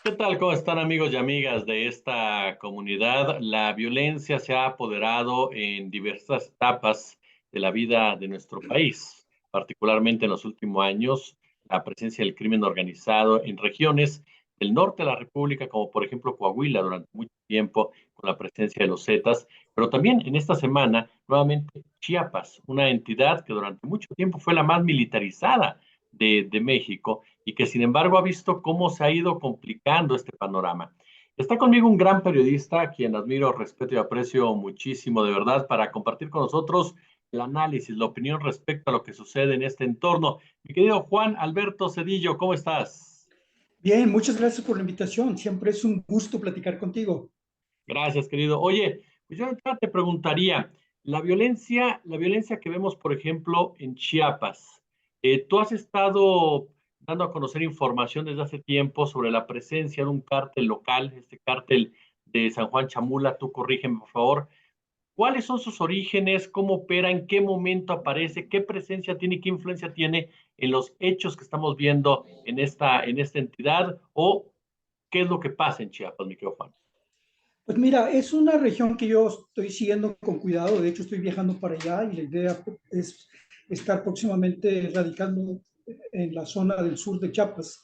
¿Qué tal? ¿Cómo están amigos y amigas de esta comunidad? La violencia se ha apoderado en diversas etapas de la vida de nuestro país, particularmente en los últimos años, la presencia del crimen organizado en regiones del norte de la República, como por ejemplo Coahuila, durante mucho tiempo con la presencia de los Zetas, pero también en esta semana, nuevamente Chiapas, una entidad que durante mucho tiempo fue la más militarizada de México y que sin embargo ha visto cómo se ha ido complicando este panorama. Está conmigo un gran periodista a quien admiro, respeto y aprecio muchísimo de verdad para compartir con nosotros el análisis, la opinión respecto a lo que sucede en este entorno. Mi querido Juan Alberto Cedillo, ¿cómo estás? Bien, muchas gracias por la invitación. Siempre es un gusto platicar contigo. Gracias, querido. Oye, pues yo te preguntaría, la violencia que vemos, por ejemplo, en Chiapas, tú has estado dando a conocer información desde hace tiempo sobre la presencia de un cártel local, este cártel de San Juan Chamula, tú corrígeme, por favor. ¿Cuáles son sus orígenes? ¿Cómo opera? ¿En qué momento aparece? ¿Qué presencia tiene? ¿Qué influencia tiene en los hechos que estamos viendo en esta entidad? ¿O qué es lo que pasa en Chiapas, mi querido Juan? Pues mira, es una región que yo estoy siguiendo con cuidado. De hecho, estoy viajando para allá y la idea es estar próximamente radicando en la zona del sur de Chiapas.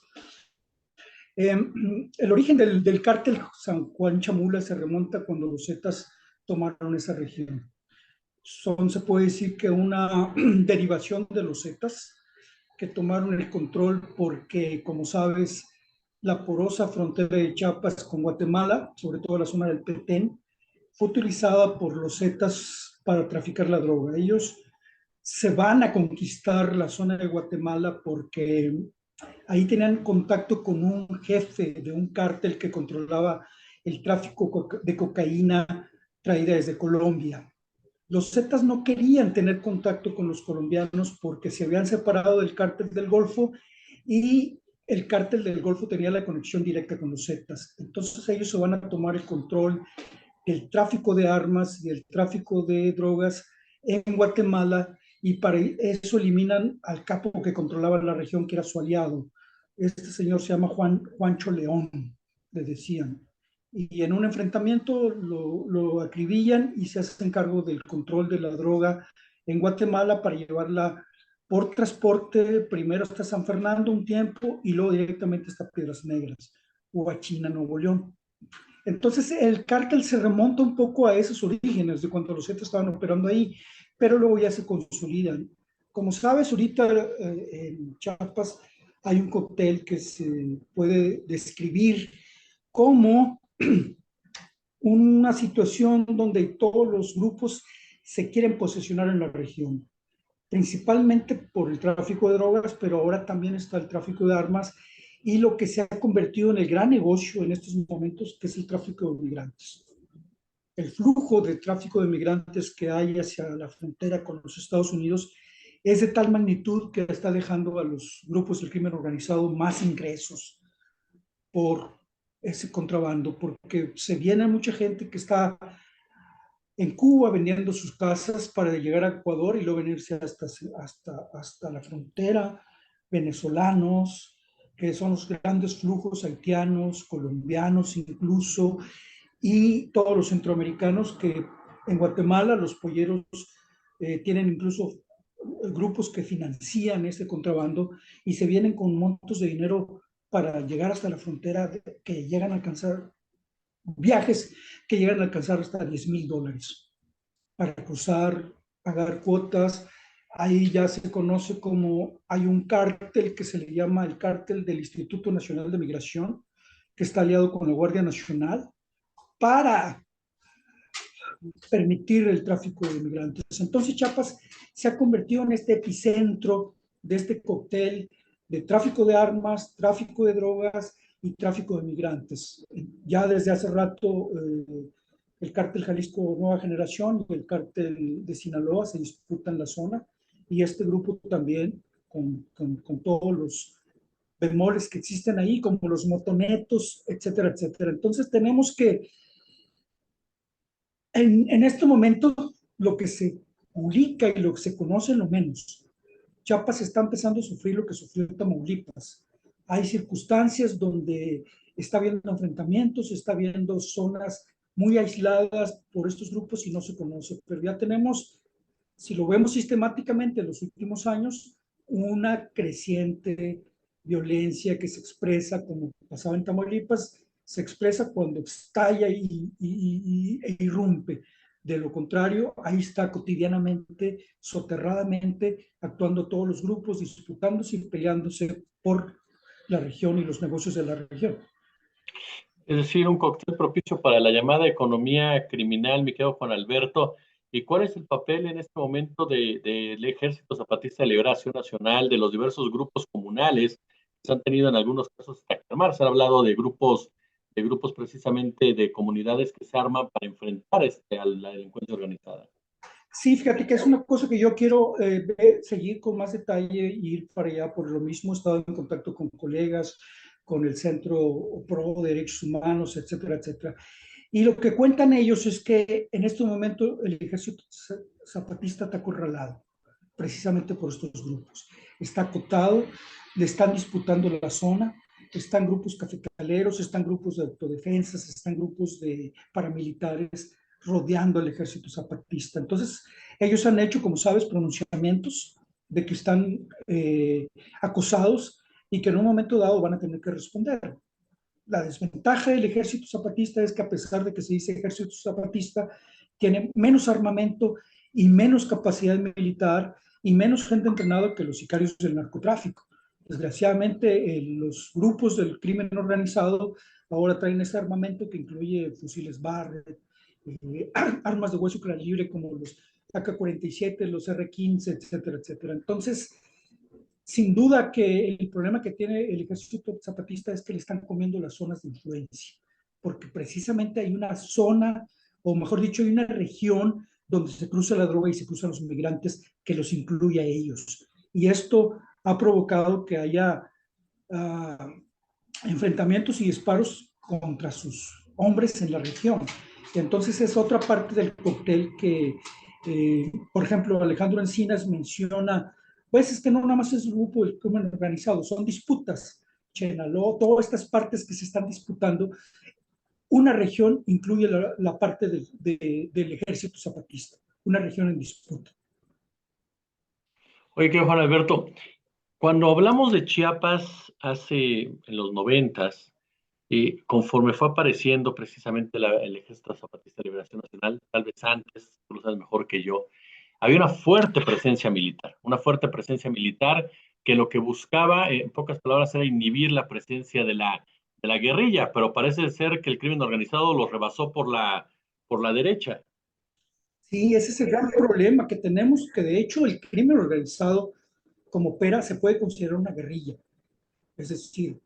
El origen del cártel San Juan Chamula se remonta cuando los Zetas tomaron esa región. Se puede decir que una derivación de los Zetas que tomaron el control porque, como sabes, la porosa frontera de Chiapas con Guatemala, sobre todo la zona del Petén, fue utilizada por los Zetas para traficar la droga. Ellos se van a conquistar la zona de Guatemala porque ahí tenían contacto con un jefe de un cártel que controlaba el tráfico de cocaína traída desde Colombia. Los Zetas no querían tener contacto con los colombianos porque se habían separado del cártel del Golfo y el cártel del Golfo tenía la conexión directa con los Zetas. Entonces ellos se van a tomar el control del tráfico de armas y el tráfico de drogas en Guatemala y para eso eliminan al capo que controlaba la región, que era su aliado. Este señor se llama Juancho León, le decían. Y en un enfrentamiento lo acribillan y se hacen cargo del control de la droga en Guatemala para llevarla por transporte, primero hasta San Fernando un tiempo y luego directamente hasta Piedras Negras o a China, Nuevo León. Entonces el cártel se remonta un poco a esos orígenes de cuando los Zetas estaban operando ahí, pero luego ya se consolidan. Como sabes, ahorita en Chiapas hay un cóctel que se puede describir como una situación donde todos los grupos se quieren posesionar en la región, principalmente por el tráfico de drogas, pero ahora también está el tráfico de armas y lo que se ha convertido en el gran negocio en estos momentos, que es el tráfico de migrantes. El flujo de tráfico de migrantes que hay hacia la frontera con los Estados Unidos es de tal magnitud que está dejando a los grupos del crimen organizado más ingresos por ese contrabando, porque se viene mucha gente que está en Cuba vendiendo sus casas para llegar a Ecuador y luego venirse hasta la frontera, venezolanos, que son los grandes flujos haitianos, colombianos incluso, y todos los centroamericanos que en Guatemala los polleros tienen incluso grupos que financian este contrabando y se vienen con montos de dinero para llegar hasta la frontera que llegan a alcanzar viajes que llegan a alcanzar hasta $10,000 para cruzar, pagar cuotas. Ahí ya se conoce como hay un cártel que se le llama el cártel del Instituto Nacional de Migración, que está aliado con la Guardia Nacional para permitir el tráfico de migrantes. Entonces Chiapas se ha convertido en este epicentro de este cóctel de tráfico de armas, tráfico de drogas y tráfico de migrantes. Ya desde hace rato el cártel Jalisco Nueva Generación y el cártel de Sinaloa se disputan la zona y este grupo también con todos los bemoles que existen ahí, como los motonetos, etcétera, etcétera. Entonces tenemos que en este momento, lo que se publica y lo que se conoce, lo menos. Chiapas está empezando a sufrir lo que sufrió Tamaulipas, Hay circunstancias donde está habiendo enfrentamientos, está habiendo zonas muy aisladas por estos grupos y no se conoce, pero ya tenemos, si lo vemos sistemáticamente en los últimos años, una creciente violencia que se expresa, como pasaba en Tamaulipas, se expresa cuando estalla e irrumpe. De lo contrario, ahí está cotidianamente, soterradamente, actuando todos los grupos, disputándose y peleándose por la región y los negocios de la región. Es decir, un cóctel propicio para la llamada economía criminal, mi querido Juan Alberto. ¿Y cuál es el papel en este momento del Ejército Zapatista de Liberación Nacional, de los diversos grupos comunales que se han tenido en algunos casos hasta calmar? Se ha hablado de grupos precisamente de comunidades que se arman para enfrentar a la delincuencia organizada. Sí, fíjate que es una cosa que yo quiero seguir con más detalle e ir para allá. Por lo mismo he estado en contacto con colegas, con el Centro Pro Derechos Humanos, etcétera, etcétera. Y lo que cuentan ellos es que en este momento el ejército zapatista está acorralado, precisamente por estos grupos. Está acotado, le están disputando la zona, están grupos cafetaleros, están grupos de autodefensas, están grupos de paramilitares rodeando al ejército zapatista. Entonces, ellos han hecho, como sabes, pronunciamientos de que están acosados y que en un momento dado van a tener que responder. La desventaja del ejército zapatista es que a pesar de que se dice ejército zapatista, tiene menos armamento y menos capacidad militar y menos gente entrenada que los sicarios del narcotráfico. Desgraciadamente, los grupos del crimen organizado ahora traen ese armamento que incluye fusiles Barrett, armas de hueso libre como los AK-47, los R-15, etcétera, etcétera. Entonces, sin duda que el problema que tiene el ejército zapatista es que le están comiendo las zonas de influencia, porque precisamente hay una zona, o mejor dicho, hay una región donde se cruza la droga y se cruzan los migrantes que los incluye a ellos. Y esto ha provocado que haya enfrentamientos y disparos contra sus hombres en la región. Y entonces es otra parte del cóctel que, por ejemplo, Alejandro Encinas menciona, pues es que no nada más es el grupo del crimen organizado, son disputas. Chenaló, todas estas partes que se están disputando, una región incluye la parte del ejército zapatista, una región en disputa. Oye, que Juan Alberto, cuando hablamos de Chiapas en los 90, y conforme fue apareciendo precisamente el Ejército Zapatista de Liberación Nacional, tal vez antes, tú lo sabes mejor que yo, había una fuerte presencia militar que lo que buscaba, en pocas palabras, era inhibir la presencia de la guerrilla, pero parece ser que el crimen organizado lo rebasó por la derecha. Sí, ese es el gran problema que tenemos, que de hecho el crimen organizado como opera se puede considerar una guerrilla. Es decir,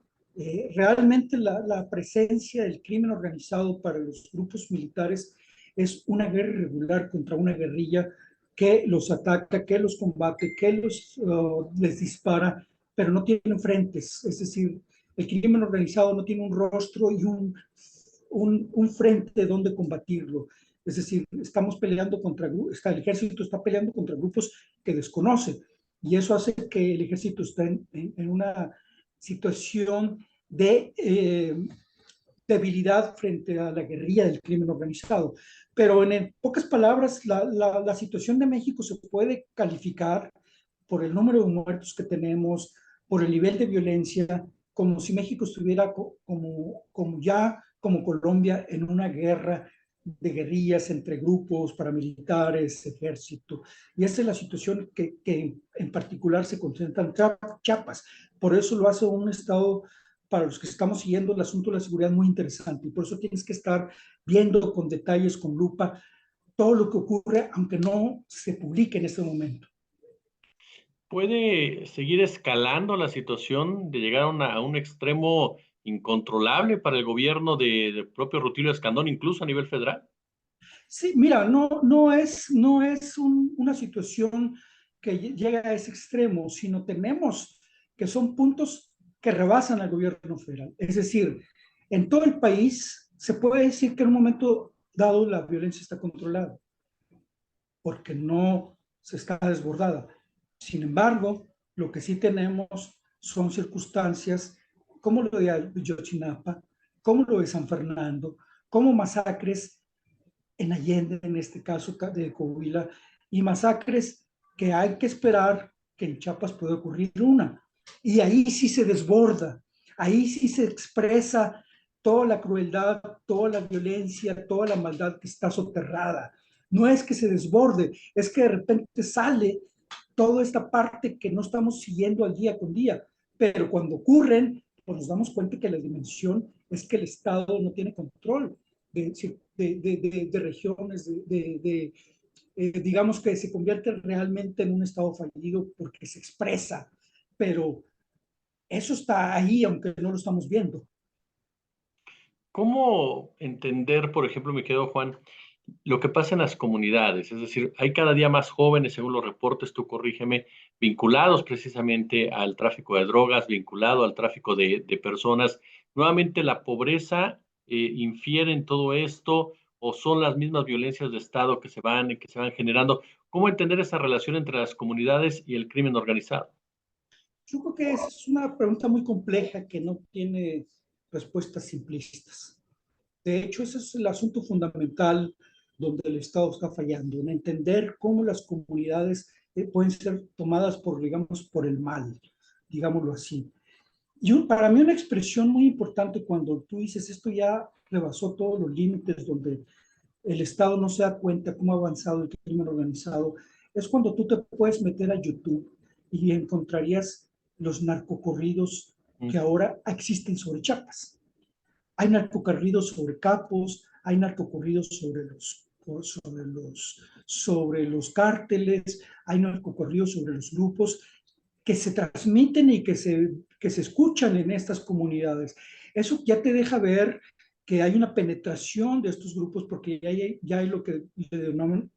realmente la presencia del crimen organizado para los grupos militares es una guerra irregular contra una guerrilla que los ataca, que los combate, que les dispara, pero no tienen frentes. Es decir, el crimen organizado no tiene un rostro y un frente donde combatirlo. Es decir, estamos peleando el ejército está peleando contra grupos que desconoce y eso hace que el ejército esté en una situación de debilidad frente a la guerrilla del crimen organizado. Pero en pocas palabras, la situación de México se puede calificar por el número de muertos que tenemos, por el nivel de violencia, como si México estuviera como Colombia en una guerra de guerrillas entre grupos paramilitares, ejército. Y esa es la situación que en particular se concentra en Chiapas. Por eso lo hace un estado, para los que estamos siguiendo el asunto de la seguridad, muy interesante. Y por eso tienes que estar viendo con detalles, con lupa, todo lo que ocurre, aunque no se publique en este momento. ¿Puede seguir escalando la situación de llegar a un extremo incontrolable para el gobierno del propio Rutilio Escandón, incluso a nivel federal? Sí, mira, no es una situación que llega a ese extremo, sino tenemos que son puntos que rebasan al gobierno federal. Es decir, en todo el país se puede decir que en un momento dado la violencia está controlada, porque no se está desbordada. Sin embargo, lo que sí tenemos son circunstancias como lo de Ayotzinapa, como lo de San Fernando, como masacres en Allende, en este caso de Coahuila, y masacres que hay que esperar que en Chiapas pueda ocurrir una. Y ahí sí se desborda, ahí sí se expresa toda la crueldad, toda la violencia, toda la maldad que está soterrada. No es que se desborde, es que de repente sale toda esta parte que no estamos siguiendo al día con día. Pero cuando ocurren, pues nos damos cuenta que la dimensión es que el Estado no tiene control de regiones, digamos que se convierte realmente en un Estado fallido porque se expresa, pero eso está ahí, aunque no lo estamos viendo. ¿Cómo entender, por ejemplo, me quedo, Juan, lo que pasa en las comunidades? Es decir, hay cada día más jóvenes, según los reportes, tú corrígeme, vinculados precisamente al tráfico de drogas, vinculado al tráfico de personas. Nuevamente, la pobreza infiere en todo esto o son las mismas violencias de Estado que se van generando. ¿Cómo entender esa relación entre las comunidades y el crimen organizado? Yo creo que esa es una pregunta muy compleja que no tiene respuestas simplistas. De hecho, ese es el asunto fundamental donde el Estado está fallando, en entender cómo las comunidades pueden ser tomadas por, digamos, por el mal, digámoslo así. Y para mí una expresión muy importante cuando tú dices esto ya rebasó todos los límites donde el Estado no se da cuenta cómo ha avanzado el crimen organizado, es cuando tú te puedes meter a YouTube y encontrarías los narcocorridos que ahora existen sobre Chiapas. Hay narcocorridos sobre capos, hay narcocorridos sobre los cárteles, hay narcocorridos sobre los grupos que se transmiten y que se escuchan en estas comunidades. Eso ya te deja ver que hay una penetración de estos grupos porque ya hay lo que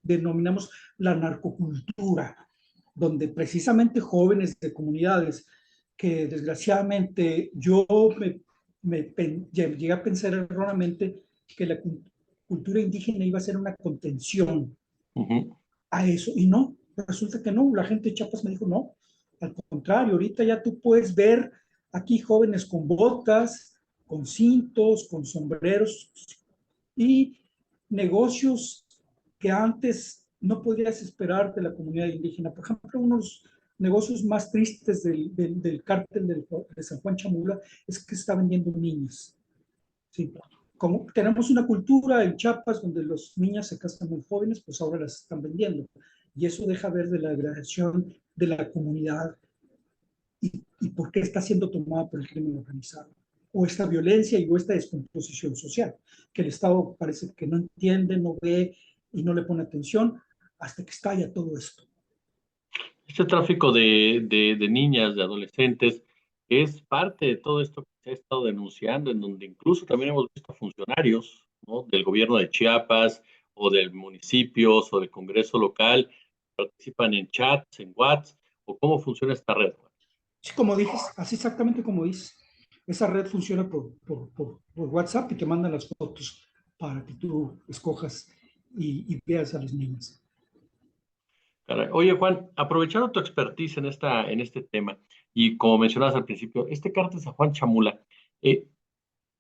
denominamos la narcocultura, donde precisamente jóvenes de comunidades que desgraciadamente llegué a pensar erróneamente que la cultura indígena iba a ser una contención a eso, y no, resulta que no, la gente de Chiapas me dijo no, al contrario, ahorita ya tú puedes ver aquí jóvenes con botas, con cintos, con sombreros y negocios que antes no podrías esperar de la comunidad indígena. Por ejemplo, unos negocios más tristes del cártel de San Juan Chamula es que se está vendiendo niños. Sí. Como tenemos una cultura en Chiapas donde los niños se casan muy jóvenes, pues ahora las están vendiendo. Y eso deja ver de la degradación de la comunidad y por qué está siendo tomada por el crimen organizado. O esta violencia o esta descomposición social, que el Estado parece que no entiende, no ve y no le pone atención hasta que estalla todo esto. Este tráfico de niñas, de adolescentes, es parte de todo esto que se ha estado denunciando, en donde incluso también hemos visto funcionarios, ¿no?, del gobierno de Chiapas o del municipios o del Congreso local, participan en chats, en WhatsApp, o cómo funciona esta red. Sí, como dices, así exactamente como dices. Esa red funciona por WhatsApp y te mandan las fotos para que tú escojas y veas a las niñas. Caray. Oye, Juan, aprovechando tu expertise en este tema, y como mencionabas al principio, este cártel San Juan Chamula, eh,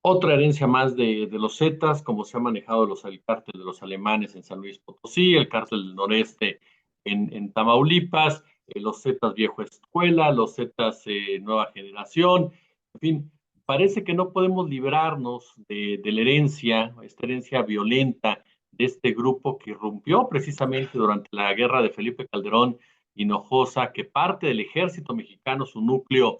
otra herencia más de los Zetas, como se ha manejado el cártel de los alemanes en San Luis Potosí, el cártel del noreste en Tamaulipas, los Zetas viejo escuela, los Zetas nueva generación, en fin, parece que no podemos librarnos de la herencia, esta herencia violenta de este grupo que irrumpió precisamente durante la guerra de Felipe Calderón Hinojosa, que parte del ejército mexicano, su núcleo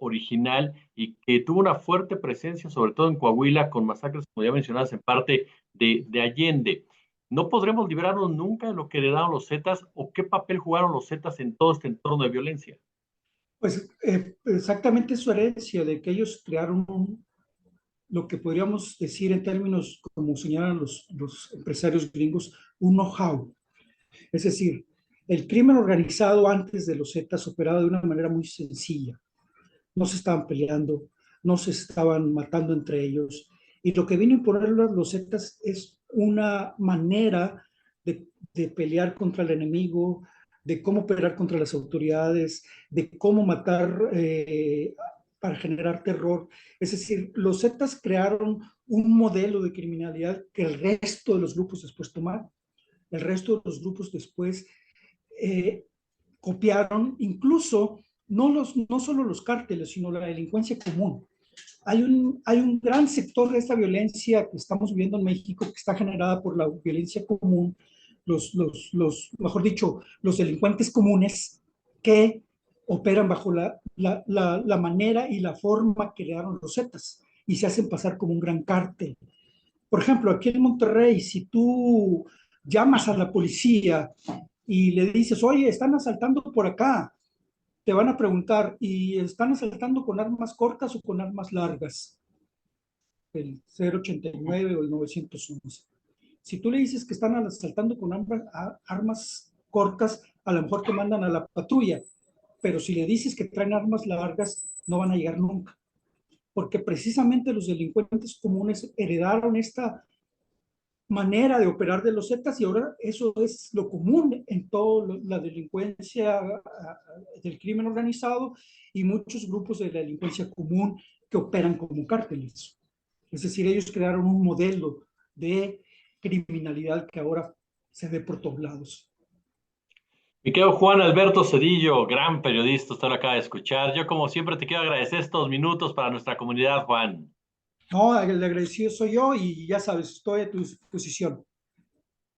original, y que tuvo una fuerte presencia, sobre todo en Coahuila, con masacres, como ya mencionadas, en parte de Allende. ¿No podremos librarnos nunca de lo que heredaron los Zetas o qué papel jugaron los Zetas en todo este entorno de violencia? Pues exactamente su herencia de que ellos crearon lo que podríamos decir en términos, como señalan los empresarios gringos, un know-how. Es decir, el crimen organizado antes de los Zetas operaba de una manera muy sencilla. No se estaban peleando, no se estaban matando entre ellos. Y lo que vino a imponer los Zetas es una manera de pelear contra el enemigo, de cómo pelear contra las autoridades, de cómo matar para generar terror. Es decir, los Zetas crearon un modelo de criminalidad que el resto de los grupos después tomaron. El resto de los grupos después copiaron, incluso no solo los cárteles, sino la delincuencia común. Hay un gran sector de esta violencia que estamos viviendo en México que está generada por la violencia común, mejor dicho, los delincuentes comunes que operan bajo la manera y la forma que le dieron los Zetas y se hacen pasar como un gran cártel. Por ejemplo, aquí en Monterrey, si tú llamas a la policía y le dices, oye, están asaltando por acá, te van a preguntar, ¿y están asaltando con armas cortas o con armas largas? El 089 o el 911. Si tú le dices que están asaltando con armas cortas, a lo mejor te mandan a la patrulla, pero si le dices que traen armas largas, no van a llegar nunca, porque precisamente los delincuentes comunes heredaron esta manera de operar de los Zetas y ahora eso es lo común en toda la delincuencia del crimen organizado y muchos grupos de la delincuencia común que operan como cárteles. Es decir, ellos crearon un modelo de criminalidad que ahora se ve por todos lados. Mi querido Juan Alberto Cedillo, gran periodista, usted lo acaba de escuchar. Yo, como siempre, te quiero agradecer estos minutos para nuestra comunidad, Juan. No, el agradecido soy yo y ya sabes, estoy a tu disposición.